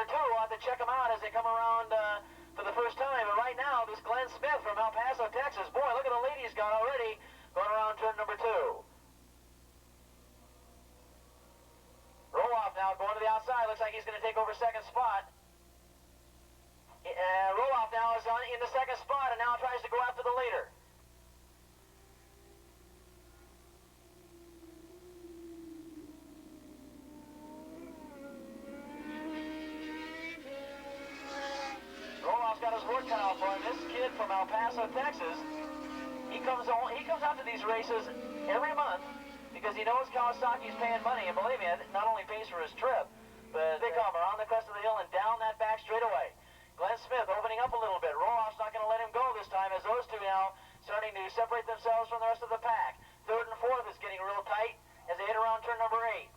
2 will have to check them out as they come around for the first time. But right now, this Glen Smith from El Paso, Texas. Boy, look at the lead he's got already going around turn number 2. Roloff now going to the outside. Looks like he's going to take over second spot. Roloff now is in the second spot and now tries to go after the leader. Roloff's got his work cut out for him. This kid from El Paso, Texas, he comes out to these races every month because he knows Kawasaki's paying money, and believe me, it not only pays for his trip, but they come around the crest of the hill and down that back straightaway. Glen Smith opening up a little bit. Roloff's not going to let him go this time as those two now starting to separate themselves from the rest of the pack. Third and fourth is getting real tight as they head around turn number 8.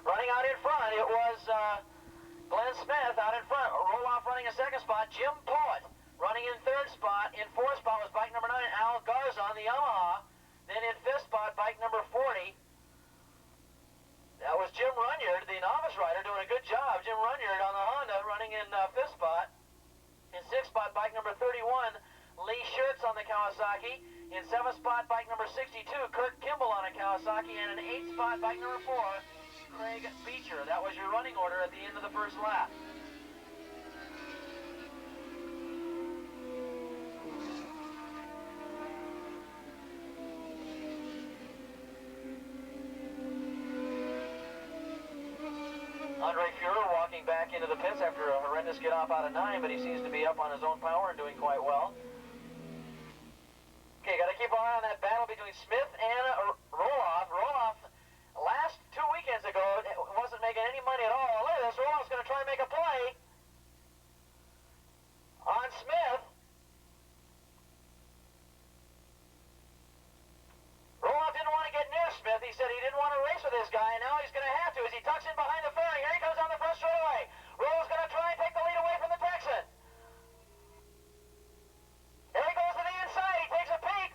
Running out in front, it was Glen Smith out in front. Roloff running a second spot. Jim Poet running in third spot. In fourth spot was bike number 9, Al Garza on the Yamaha. Then in fifth spot, bike number 40. That was Jim Runyan, the novice rider, doing a good job. Jim Runyan on the Honda running in fifth spot. In sixth spot, bike number 31, Lee Schertz on the Kawasaki. In seventh spot, bike number 62, Kurt Kimball on a Kawasaki. And in eighth spot, bike number 4, Craig Beecher. That was your running order at the end of the first lap. Andre Fuhrer walking back into the pits after a horrendous get-off out of 9, but he seems to be up on his own power and doing quite well. Okay, got to keep an eye on that battle between Smith and Roloff. Roloff, last 2 weekends ago, wasn't making any money at all. Look at this, Roloff's going to try and make a play on Smith. Roloff didn't want to get near Smith. He said he didn't want to race with this guy, and now he's going to have to as he tucks in behind the fairing. Here he comes on the front straightaway. Roloff's going to try and take the lead away from the Texan. Here he goes to the inside. He takes a peek.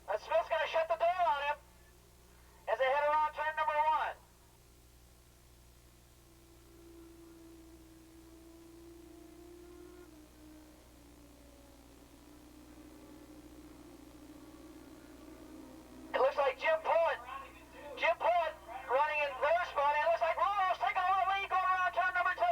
And Smith's going to shut the door on him as they head around turn number 1. It looks like Jim Poet running in third spot, and it looks like Willow taking a little lead going around turn number 2.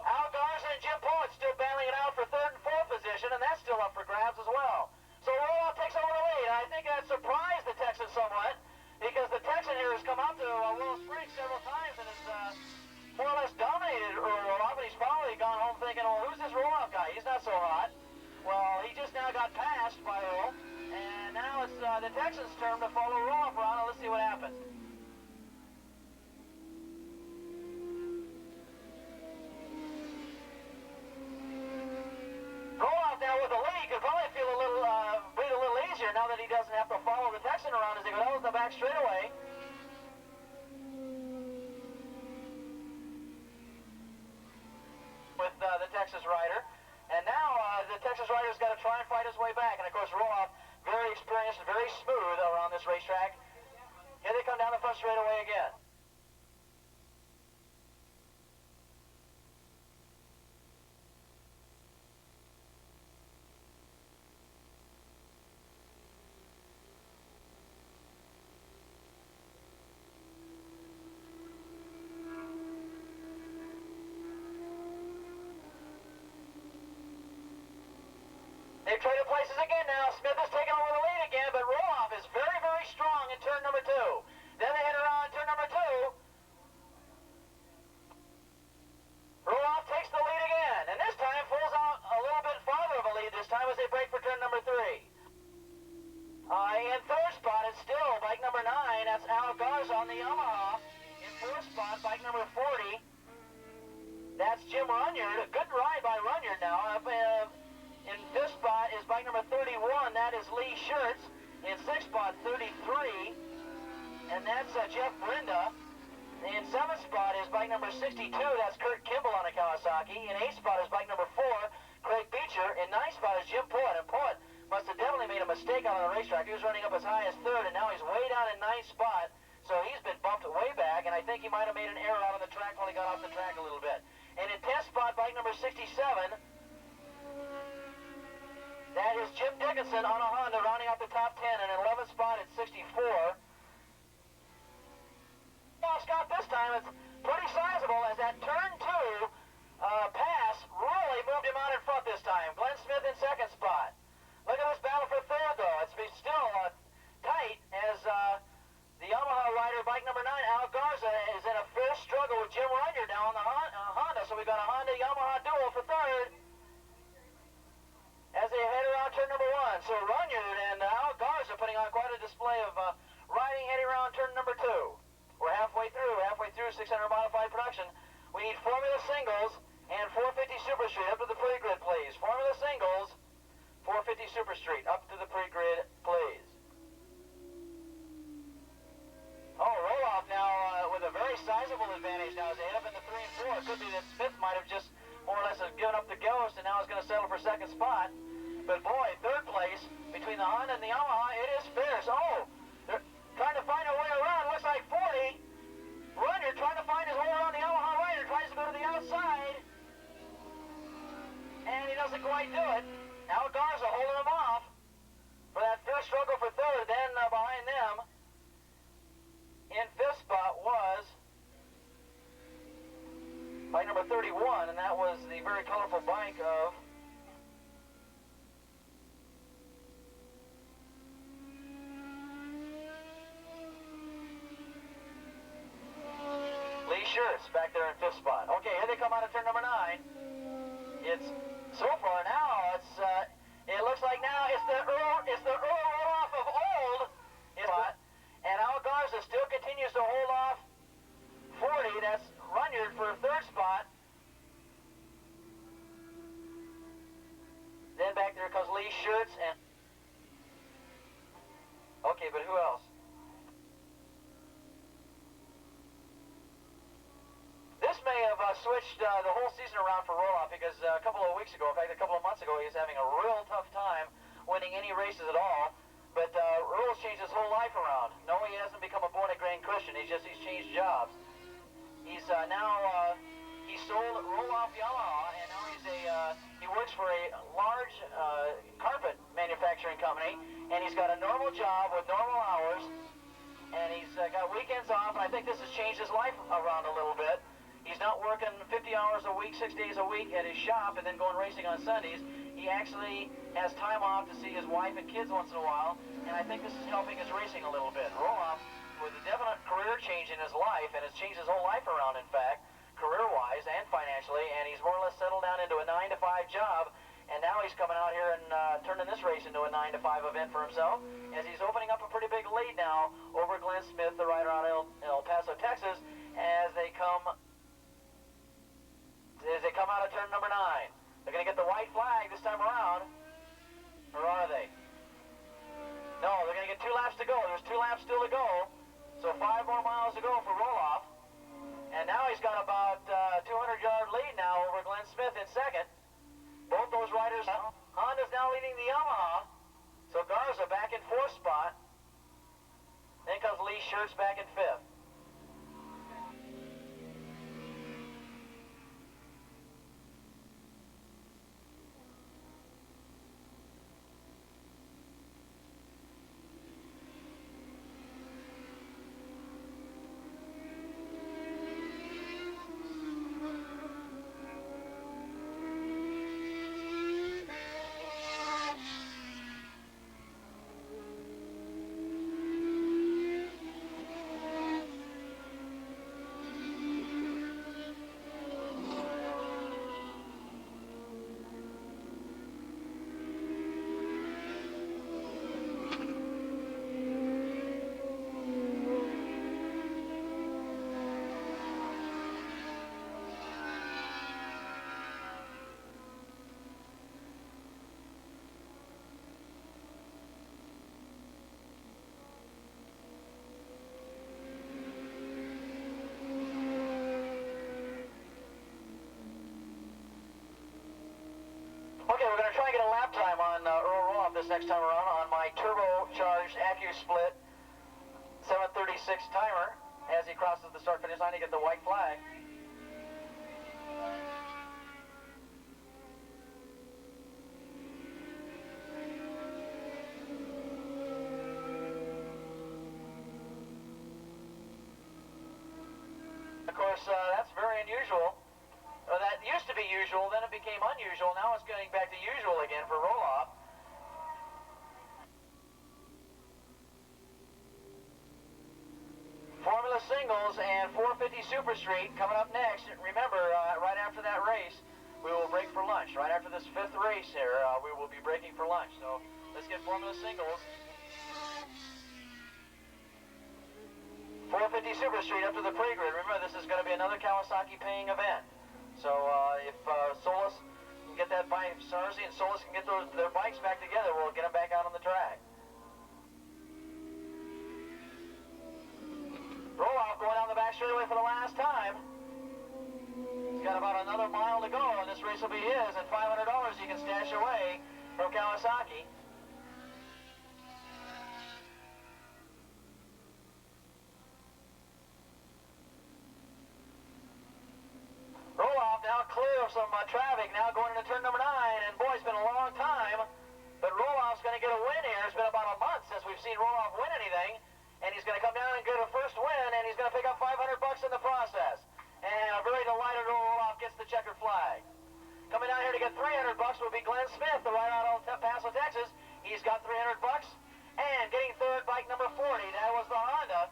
Al Garza and Jim Poet still battling it out for third and fourth position, and that's still up for grabs as well. So Roloff takes over the lead. I think that surprised the Texan somewhat, because the Texan here has come out to Willow Springs several times and has more or less dominated Earl Roloff, and he's probably gone home thinking, well, who's this Roloff guy? He's not so hot. Well, he just now got passed by Earl, and now it's the Texans' turn to follow Roloff around, and let's see what happens. Roloff now with the lead could probably feel breathe a little easier now that he doesn't have to follow the Texan around as they go down the back straightaway. With the Texas rider. And now the Texas rider's got to try and fight his way back. And of course Roloff, very experienced and very smooth around this racetrack. Here they come down the front straightaway again. They've traded places again now. Smith is taking over the lead again, but Roloff is very, very strong in turn number 2. Then they head around turn number 2. Roloff takes the lead again, and this time pulls out a little bit farther of a lead this time as they break for turn number 3. In third spot, it's still bike number 9. That's Al Garza on the Yamaha. spot, bike number 40. That's Jim Runyan. A good ride by Runyan now. In fifth spot is bike number 31. That is Lee Schertz. In sixth spot, 33. And that's Jeff Brenda. In seventh spot is bike number 62. That's Kurt Kimball on a Kawasaki. In eighth spot is bike number 4, Craig Beecher. In ninth spot is Jim Poet. And Poet must have definitely made a mistake out on the racetrack. He was running up as high as third, and now he's way down in ninth spot. So he's been bumped way back, and I think he might have made an error out on the track while he got off the track a little bit. And in 10th spot, bike number 67, that is Jim Dickinson on a Honda, rounding out the top 10. And in 11th spot, it's 64. Well, Scott, this time it's pretty sizable, as that turn 2 pass really moved him out in front this time. Glen Smith in second spot. Look at this battle for third, though. It's still tight, as the Yamaha rider, bike number 9, Al Garza, is in a fierce struggle with Jim Runyan now on the Honda. So we've got a Honda-Yamaha duel for third as they head around turn number 1. So Runyan and Al Garza putting on quite a display of riding heading around turn number 2. We're halfway through 600 modified production. We need Formula Singles and 450 Super Street. Up to the pre-grid, please. Formula Singles, 450 Super Street. Up to the pre-grid, please. Oh, Roloff now with a very sizable advantage now as they head up in the 3 and 4. It could be that Smith might have just more or less given up the ghost and now is going to settle for second spot. But boy, third place between the Honda and the Yamaha, it is fierce. Oh, they're trying to find a way around. Looks like 40. Runyan trying to find his way around the Yamaha rider. Tries to go to the outside. And he doesn't quite do it. Al Garza holding him off for that fierce struggle for third. Then behind them, in fifth spot was bike number 31, and that was the very colorful bike of Lee Schertz back there in fifth spot. Okay, here they come out of turn number 9. It's so far now. It looks like now it's the Earl Roloff of old. And Al Garza still continues to hold off 40. That's Runyan for third spot. Then back there comes Lee Schertz and okay, but who else? This may have switched the whole season around for Roloff, because a couple of weeks ago, in fact a couple of months ago, he was having a real tough time winning any races at all. But Earl's changed his whole life around. No, he hasn't become a born-again Christian. He's changed jobs. He's now he sold Roloff Yamaha, and now he works for a large carpet manufacturing company, and he's got a normal job with normal hours, and he's got weekends off. And I think this has changed his life around a little bit. He's not working 50 hours a week, 6 days a week at his shop, and then going racing on Sundays. He actually has time off to see his wife and kids once in a while, and I think this is helping his racing a little bit. Roloff, with a definite career change in his life, and has changed his whole life around, in fact, career-wise and financially, and he's more or less settled down into a 9-to-5 job, and now he's coming out here and turning this race into a 9-to-5 event for himself, as he's opening up a pretty big lead now over Glen Smith, the rider out of El Paso, Texas, as they come out of turn number 9. They're going to get the white flag this time around, or are they? No, they're going to get 2 laps to go. There's 2 laps still to go, so 5 more miles to go for Roloff. And now he's got about 200-yard lead now over Glen Smith in second. Both those riders, Honda's now leading the Yamaha. So Garza back in 4th spot. Then comes Lee Schertz back in 5th. this next time around on my turbocharged AccuSplit 736 timer. As he crosses the start-finish line, he gets the white flag. Of course, that's very unusual. That used to be usual, then it became unusual. Now it's getting back to usual again for Roloff. Formula Singles and 450 Super Street coming up next. Remember, right after that race, we will break for lunch. Right after this 5th race here, we will be breaking for lunch. So let's get Formula Singles. 450 Super Street up to the pre-grid. Remember, this is going to be another Kawasaki paying event. So if Solus can get that bike, Sarzi and Solus can get their bikes back together, we'll get them back out on the track. Roloff going down the back straightaway for the last time. He's got about another mile to go, and this race will be his, and $500 he can stash away from Kawasaki. Roloff now clear of some traffic, now going into turn number 9, and boy, it's been a long time, but Roloff's going to get a win here. It's been about a month since we've seen Roloff win anything. And he's going to come down and get a first win, and he's going to pick up $500 in the process. And a very delighted Roloff gets the checkered flag. Coming down here to get $300 will be Glen Smith, the rider out of El Paso, Texas. He's got $300. And getting third, bike number 40. That was the Honda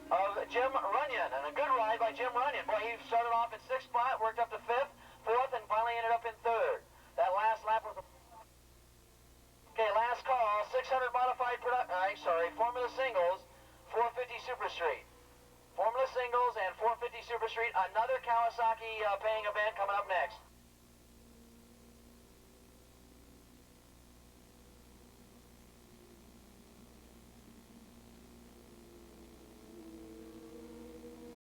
of Jim Runyan. And a good ride by Jim Runyan. Boy, he started off in 6th spot, worked up to 5th, 4th, and finally ended up in 3rd. That last lap was... Okay, last call, 600 modified Formula Singles, 450 Super Street. Formula Singles and 450 Super Street, another Kawasaki paying event coming up next.